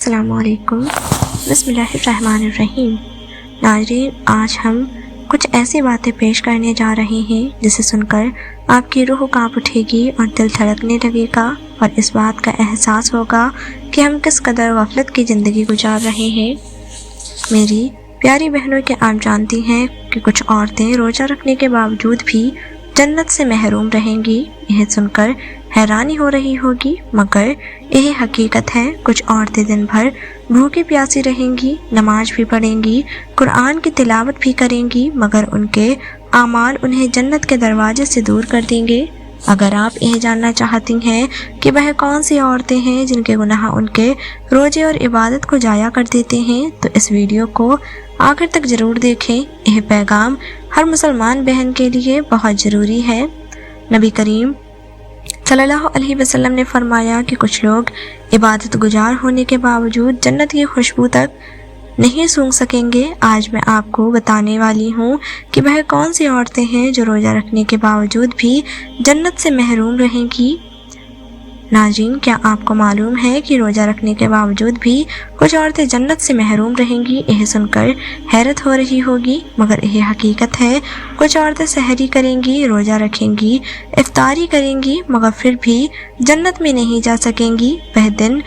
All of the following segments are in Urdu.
السلام علیکم۔ بسم اللہ الرحمن الرحیم۔ ناظرین، آج ہم کچھ ایسی باتیں پیش کرنے جا رہے ہیں جسے سن کر آپ کی روح کانپ اٹھے گی اور دل دھڑکنے لگے گا اور اس بات کا احساس ہوگا کہ ہم کس قدر غفلت کی زندگی گزار رہے ہیں۔ میری پیاری بہنوں، کہ آپ جانتی ہیں کہ کچھ عورتیں روزہ رکھنے کے باوجود بھی جنت سے محروم رہیں گی۔ یہ سن کر حیرانی ہو رہی ہوگی، مگر یہ حقیقت ہے۔ کچھ عورتیں دن بھر بھوکی پیاسی رہیں گی، نماز بھی پڑھیں گی، قرآن کی تلاوت بھی کریں گی، مگر ان کے اعمال انہیں جنت کے دروازے سے دور کر دیں گے۔ اگر آپ یہ جاننا چاہتی ہیں کہ وہ کون سی عورتیں ہیں جن کے گناہ ان کے روزے اور عبادت کو ضائع کر دیتے ہیں، تو اس ویڈیو کو آخر تک ضرور دیکھیں۔ یہ پیغام ہر مسلمان بہن کے لیے بہت ضروری ہے۔ نبی کریم صلی اللہ علیہ وسلم نے فرمایا کہ کچھ لوگ عبادت گزار ہونے کے باوجود جنت کی خوشبو تک نہیں سونگھ سکیں گے۔ آج میں آپ کو بتانے والی ہوں کہ وہ کون سی عورتیں ہیں جو روزہ رکھنے کے باوجود بھی جنت سے محروم رہیں گی۔ ناظرین، کیا آپ کو معلوم ہے کہ روزہ رکھنے کے باوجود بھی کچھ عورتیں جنت سے محروم رہیں گی؟ یہ سن کر حیرت ہو رہی ہوگی، مگر یہ حقیقت ہے۔ کچھ عورتیں سحری کریں گی، روزہ رکھیں گی، افطاری کریں گی، مگر پھر بھی جنت میں نہیں جا سکیں گی۔ وہ دن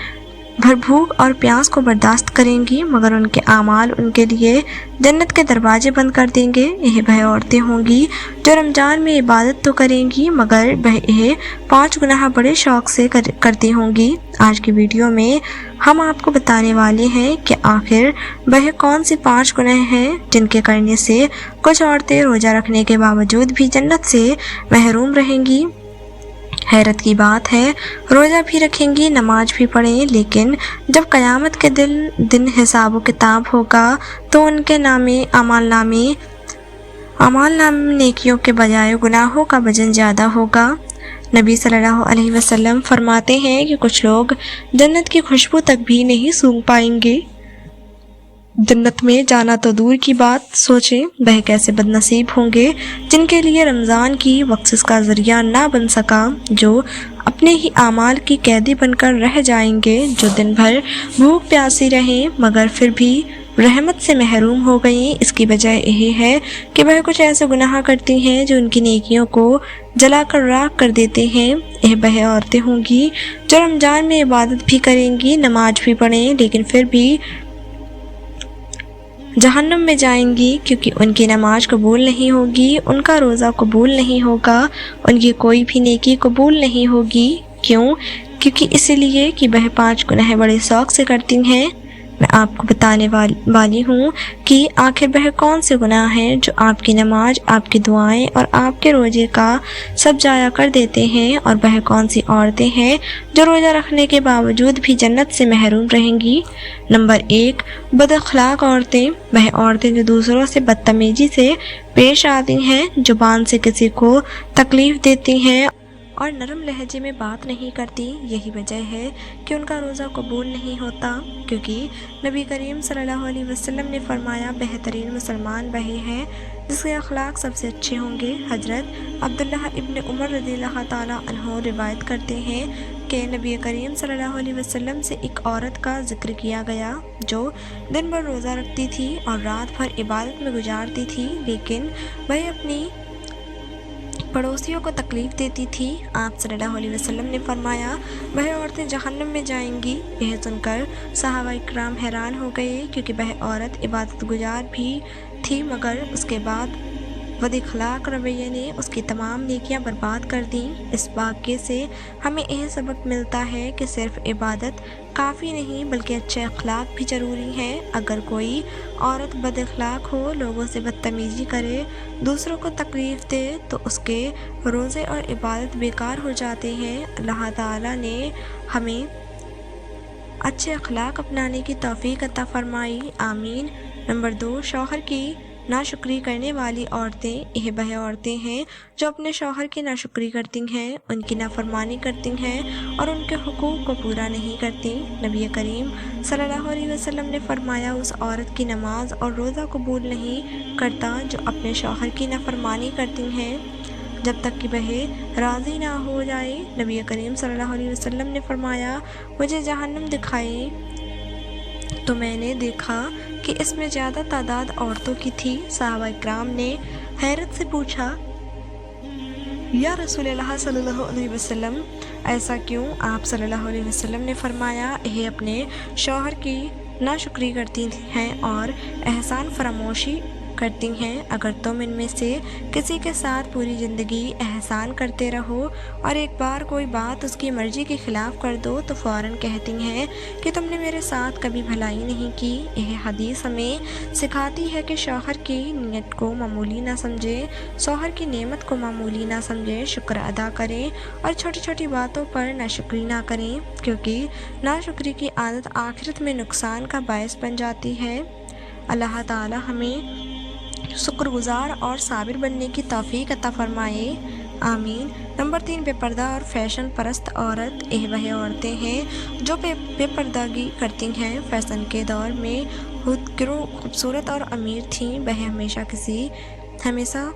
بھر بھوک اور پیاس کو برداشت کریں گی، مگر ان کے اعمال ان کے لیے جنت کے دروازے بند کر دیں گے۔ یہ وہ عورتیں ہوں گی جو رمضان میں عبادت تو کریں گی، مگر وہ یہ 5 گناہ بڑے شوق سے کرتی ہوں گی۔ آج کی ویڈیو میں ہم آپ کو بتانے والے ہیں کہ آخر وہ کون سی 5 گناہ ہیں جن کے کرنے سے کچھ عورتیں روزہ رکھنے کے باوجود بھی جنت سے محروم رہیں گی۔ حیرت کی بات ہے، روزہ بھی رکھیں گی، نماز بھی پڑھیں، لیکن جب قیامت کے دن حساب و کتاب ہوگا تو ان کے اعمال نامے نیکیوں کے بجائے گناہوں کا وزن زیادہ ہوگا۔ نبی صلی اللہ علیہ وسلم فرماتے ہیں کہ کچھ لوگ جنت کی خوشبو تک بھی نہیں سونگھ پائیں گے۔ جنت میں جانا تو دور کی بات، سوچیں وہ کیسے بد نصیب ہوں گے جن کے لیے رمضان کی بخشش کا ذریعہ نہ بن سکا، جو اپنے ہی اعمال کی قیدی بن کر رہ جائیں گے، جو دن بھر بھوک پیاسی رہیں مگر پھر بھی رحمت سے محروم ہو گئیں۔ اس کی وجہ یہ ہے کہ وہ کچھ ایسے گناہ کرتی ہیں جو ان کی نیکیوں کو جلا کر راکھ کر دیتے ہیں۔ یہ وہ عورتیں ہوں گی جو رمضان میں عبادت بھی کریں گی، نماز بھی پڑھیں، لیکن پھر بھی جہنم میں جائیں گی، کیونکہ ان کی نماز قبول نہیں ہوگی، ان کا روزہ قبول نہیں ہوگا، ان کی کوئی بھی نیکی قبول نہیں ہوگی۔ کیوں؟ کیونکہ اس لیے کہ وہ 5 گناہ بڑے شوق سے کرتی ہیں۔ میں آپ کو بتانے والی ہوں کہ آخر وہ کون سے گناہ ہیں جو آپ کی نماز، آپ کی دعائیں اور آپ کے روزے کا سب ضائع کر دیتے ہیں، اور وہ کون سی عورتیں ہیں جو روزہ رکھنے کے باوجود بھی جنت سے محروم رہیں گی۔ نمبر 1، بد اخلاق عورتیں۔ وہ عورتیں جو دوسروں سے بدتمیزی سے پیش آتی ہیں، زبان سے کسی کو تکلیف دیتی ہیں اور نرم لہجے میں بات نہیں کرتی۔ یہی وجہ ہے کہ ان کا روزہ قبول نہیں ہوتا، کیونکہ نبی کریم صلی اللہ علیہ وسلم نے فرمایا بہترین مسلمان وہی ہے جس کے اخلاق سب سے اچھے ہوں گے۔ حضرت عبداللہ ابن عمر رضی اللہ تعالیٰ عنہ روایت کرتے ہیں کہ نبی کریم صلی اللہ علیہ وسلم سے ایک عورت کا ذکر کیا گیا جو دن بھر روزہ رکھتی تھی اور رات بھر عبادت میں گزارتی تھی، لیکن وہ اپنی پڑوسیوں کو تکلیف دیتی تھی۔ آپ صلی اللہ علیہ وسلم نے فرمایا وہ عورتیں جہنم میں جائیں گی۔ یہ سن کر صحابہ اکرام حیران ہو گئے، کیونکہ وہ عورت عبادت گزار بھی تھی، مگر اس کے بعد بد اخلاق رویے نے اس کی تمام نیکیاں برباد کر دیں۔ اس واقعے سے ہمیں یہ سبق ملتا ہے کہ صرف عبادت کافی نہیں، بلکہ اچھے اخلاق بھی ضروری ہیں۔ اگر کوئی عورت بد اخلاق ہو، لوگوں سے بدتمیزی کرے، دوسروں کو تکلیف دے، تو اس کے روزے اور عبادت بیکار ہو جاتے ہیں۔ اللہ تعالیٰ نے ہمیں اچھے اخلاق اپنانے کی توفیق عطا فرمائی، آمین۔ نمبر 2، شوہر کی ناشکری کرنے والی عورتیں۔ یہ وہ عورتیں ہیں جو اپنے شوہر کی ناشکری کرتی ہیں، ان کی نافرمانی کرتی ہیں اور ان کے حقوق کو پورا نہیں کرتی۔ نبی کریم صلی اللہ علیہ وسلم نے فرمایا اس عورت کی نماز اور روزہ قبول نہیں کرتا جو اپنے شوہر کی نافرمانی کرتی ہیں جب تک کہ وہ راضی نہ ہو جائے۔ نبی کریم صلی اللہ علیہ وسلم نے فرمایا مجھے جہنم دکھائیں تو میں نے دیکھا کہ اس میں زیادہ تعداد عورتوں کی تھی۔ صحابہ کرام نے حیرت سے پوچھا، یا رسول اللہ صلی اللہ علیہ وسلم، ایسا کیوں؟ آپ صلی اللہ علیہ وسلم نے فرمایا، یہ اپنے شوہر کی ناشکری کرتی ہیں اور احسان فراموشی کرتی ہیں۔ اگر تم ان میں سے کسی کے ساتھ پوری زندگی احسان کرتے رہو اور ایک بار کوئی بات اس کی مرضی کے خلاف کر دو تو فوراً کہتی ہیں کہ تم نے میرے ساتھ کبھی بھلائی نہیں کی۔ یہ حدیث ہمیں سکھاتی ہے کہ شوہر کی نیت کو معمولی نہ سمجھے، شوہر کی نعمت کو معمولی نہ سمجھے، شکر ادا کریں اور چھوٹی چھوٹی باتوں پر ناشکری نہ کریں، کیونکہ ناشکری کی عادت آخرت میں نقصان کا باعث بن جاتی ہے۔ اللہ تعالی ہمیں شکر گزار اور صابر بننے کی توفیق عطا فرمائے، آمین۔ نمبر 3، بے پردہ اور فیشن پرست عورت۔ یہ وہ عورتیں ہیں جو بے پردگی کرتی ہیں۔ فیشن کے دور میں خود خوبصورت اور امیر تھیں، وہ ہمیشہ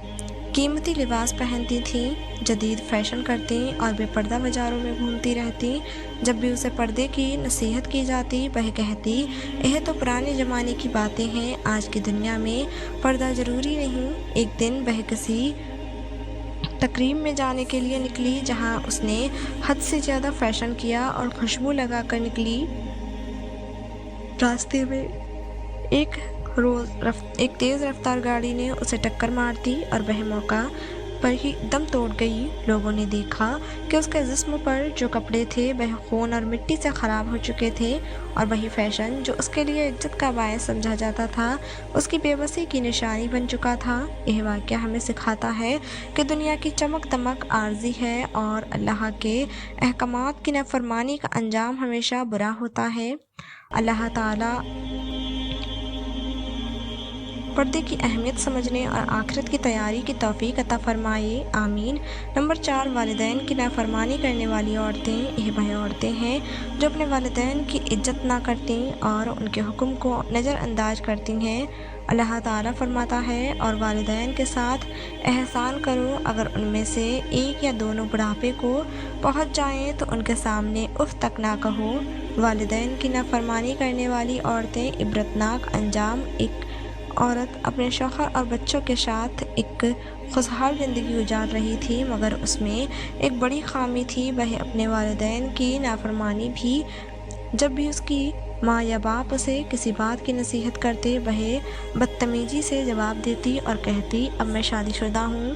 قیمتی لباس پہنتی تھیں، جدید فیشن کرتی اور بے پردہ بازاروں میں گھومتی رہتی۔ جب بھی اسے پردے کی نصیحت کی جاتی، وہ کہتی، یہ تو پرانے زمانے کی باتیں ہیں، آج کی دنیا میں پردہ ضروری نہیں۔ ایک دن وہ کسی تقریب میں جانے کے لیے نکلی جہاں اس نے حد سے زیادہ فیشن کیا اور خوشبو لگا کر نکلی۔ راستے میں ایک تیز رفتار گاڑی نے اسے ٹکر مار دی اور وہ موقع پر ہی دم توڑ گئی۔ لوگوں نے دیکھا کہ اس کے جسم پر جو کپڑے تھے وہ خون اور مٹی سے خراب ہو چکے تھے، اور وہی فیشن جو اس کے لیے عزت کا باعث سمجھا جاتا تھا اس کی بے بسی کی نشانی بن چکا تھا۔ یہ واقعہ ہمیں سکھاتا ہے کہ دنیا کی چمک دمک عارضی ہے اور اللہ کے احکامات کی نافرمانی کا انجام ہمیشہ برا ہوتا ہے۔ اللہ تعالی پردے کی اہمیت سمجھنے اور آخرت کی تیاری کی توفیق عطا فرمائے، آمین۔ نمبر 4، والدین کی نافرمانی کرنے والی عورتیں۔ یہ وہ عورتیں ہیں جو اپنے والدین کی عزت نہ کرتی اور ان کے حکم کو نظر انداز کرتی ہیں۔ اللہ تعالیٰ فرماتا ہے، اور والدین کے ساتھ احسان کرو، اگر ان میں سے ایک یا دونوں بڑھاپے کو پہنچ جائیں تو ان کے سامنے اف تک نہ کہو۔ والدین کی نافرمانی کرنے والی عورتیں۔ عبرتناک انجام۔ ایک عورت اپنے شوہر اور بچوں کے ساتھ ایک خوشحال زندگی گزار رہی تھی، مگر اس میں ایک بڑی خامی تھی، وہ اپنے والدین کی نافرمانی بھی۔ جب بھی اس کی ماں یا باپ اسے کسی بات کی نصیحت کرتے، وہ بدتمیزی سے جواب دیتی اور کہتی، اب میں شادی شدہ ہوں،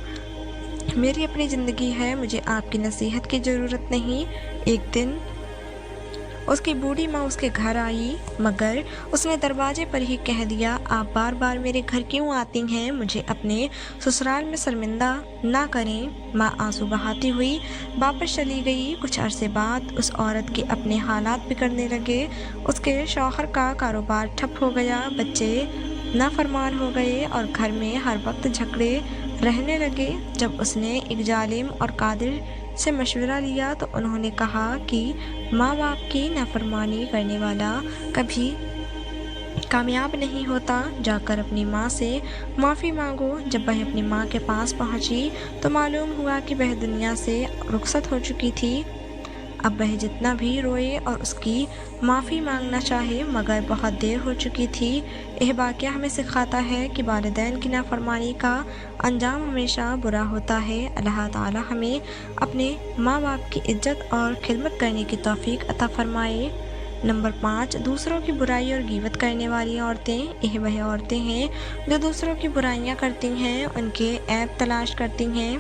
میری اپنی زندگی ہے، مجھے آپ کی نصیحت کی ضرورت نہیں۔ ایک دن اس کی بوڑھی ماں اس کے گھر آئی، مگر اس نے دروازے پر ہی کہہ دیا، آپ بار بار میرے گھر کیوں آتی ہیں؟ مجھے اپنے سسرال میں شرمندہ نہ کریں۔ ماں آنسو بہاتی ہوئی واپس چلی گئی۔ کچھ عرصے بعد اس عورت کے اپنے حالات بگڑنے لگے۔ اس کے شوہر کا کاروبار ٹھپ ہو گیا، بچے نافرمان ہو گئے اور گھر میں ہر وقت جھگڑے رہنے لگے۔ جب اس نے ایک عالم اور قادر سے مشورہ لیا تو انہوں نے کہا کہ ماں باپ کی نافرمانی کرنے والا کبھی کامیاب نہیں ہوتا، جا کر اپنی ماں سے معافی مانگو۔ جب وہ اپنی ماں کے پاس پہنچی تو معلوم ہوا کہ وہ دنیا سے رخصت ہو چکی تھی۔ اب وہ جتنا بھی روئے اور اس کی معافی مانگنا چاہے، مگر بہت دیر ہو چکی تھی۔ یہ واقعہ ہمیں سکھاتا ہے کہ والدین کی نافرمانی کا انجام ہمیشہ برا ہوتا ہے۔ اللہ تعالی ہمیں اپنے ماں باپ کی عزت اور خدمت کرنے کی توفیق عطا فرمائے۔ نمبر 5، دوسروں کی برائی اور غیبت کرنے والی عورتیں۔ یہ وہ عورتیں ہیں جو دوسروں کی برائیاں کرتی ہیں، ان کے عیب تلاش کرتی ہیں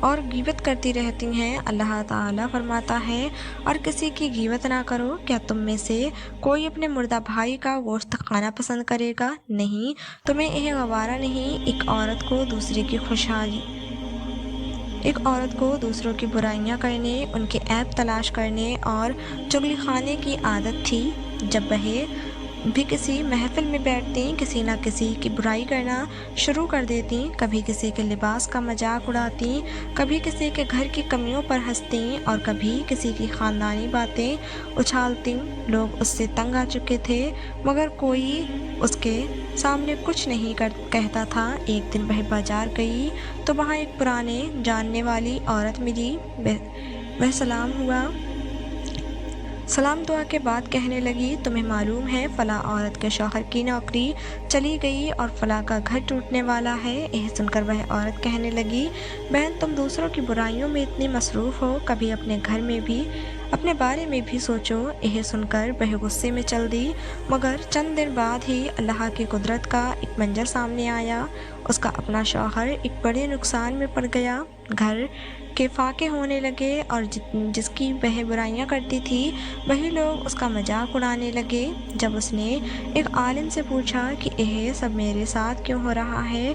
اور غیبت کرتی رہتی ہیں۔ اللہ تعالیٰ فرماتا ہے، اور کسی کی غیبت نہ کرو۔ کیا تم میں سے کوئی اپنے مردہ بھائی کا گوشت کھانا پسند کرے گا؟ نہیں، تمہیں یہ گوارا نہیں۔ ایک عورت کو دوسروں کی برائیاں کرنے، ان کے عیب تلاش کرنے اور چغلی خانے کی عادت تھی۔ جب وہ بھی کسی محفل میں بیٹھتی، کسی نہ کسی کی برائی کرنا شروع کر دیتی، کبھی کسی کے لباس کا مذاق اڑاتی، کبھی کسی کے گھر کی کمیوں پر ہنستی اور کبھی کسی کی خاندانی باتیں اچھالتی۔ لوگ اس سے تنگ آ چکے تھے، مگر کوئی اس کے سامنے کچھ نہیں کہتا تھا۔ ایک دن وہ بازار گئی تو وہاں ایک پرانے جاننے والی عورت ملی۔ وہ سلام ہوا سلام دعا کے بعد کہنے لگی تمہیں معلوم ہے فلاں عورت کے شوہر کی نوکری چلی گئی اور فلاں کا گھر ٹوٹنے والا ہے۔ یہ سن کر وہ عورت کہنے لگی بہن تم دوسروں کی برائیوں میں اتنی مصروف ہو، کبھی اپنے گھر میں بھی اپنے بارے میں بھی سوچو۔ یہ سن کر وہ غصے میں چل دی، مگر چند دن بعد ہی اللہ کی قدرت کا ایک منظر سامنے آیا۔ اس کا اپنا شوہر ایک بڑے نقصان میں پڑ گیا، گھر کے فاقے ہونے لگے اور جس کی وہ برائیاں کرتی تھی وہی لوگ اس کا مذاق اڑانے لگے۔ جب اس نے ایک عالم سے پوچھا کہ یہ سب میرے ساتھ کیوں ہو رہا ہے،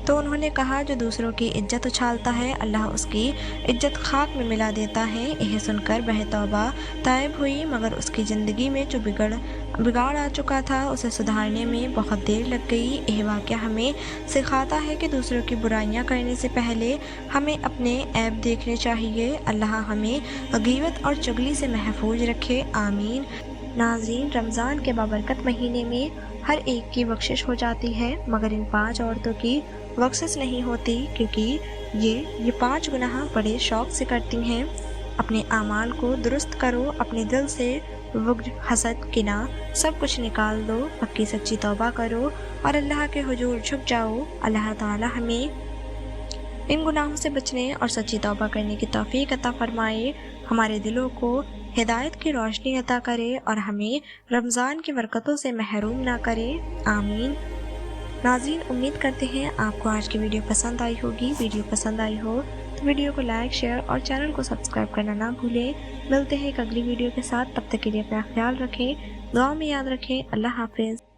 تو انہوں نے کہا جو دوسروں کی عزت اچھالتا ہے اللہ اس کی عزت خاک میں ملا دیتا ہے۔ یہ سن کر وہ توبہ طائب ہوئی، مگر اس کی زندگی میں جو بگاڑ آ چکا تھا اسے سدھارنے میں بہت دیر لگ گئی۔ یہ واقعہ ہمیں سکھاتا ہے کہ دوسروں کی برائیاں کرنے سے پہلے ہمیں اپنے عیب دیکھنے چاہیے۔ اللہ ہمیں غیبت اور چغلی سے محفوظ رکھے، آمین۔ ناظرین، رمضان کے بابرکت مہینے میں ہر ایک کی بخشش ہو جاتی ہے، مگر ان 5 عورتوں کی بخشش نہیں ہوتی، کیونکہ یہ 5 گناہ بڑے شوق سے کرتی ہیں۔ اپنے اعمال کو درست کرو، اپنے دل سے بغض، حسد، کینہ سب کچھ نکال دو، پکی سچی توبہ کرو اور اللہ کے حضور جھک جاؤ۔ اللہ تعالی ہمیں ان گناہوں سے بچنے اور سچی توبہ کرنے کی توفیق عطا فرمائے، ہمارے دلوں کو ہدایت کی روشنی عطا کرے اور ہمیں رمضان کی برکتوں سے محروم نہ کرے، آمین۔ ناظرین، امید کرتے ہیں آپ کو آج کی ویڈیو پسند آئی ہوگی۔ ویڈیو پسند آئی ہو تو ویڈیو کو لائک، شیئر اور چینل کو سبسکرائب کرنا نہ بھولیں۔ ملتے ہیں ایک اگلی ویڈیو کے ساتھ، تب تک کے لیے اپنا خیال رکھیں، دعا میں یاد رکھیں۔ اللہ حافظ۔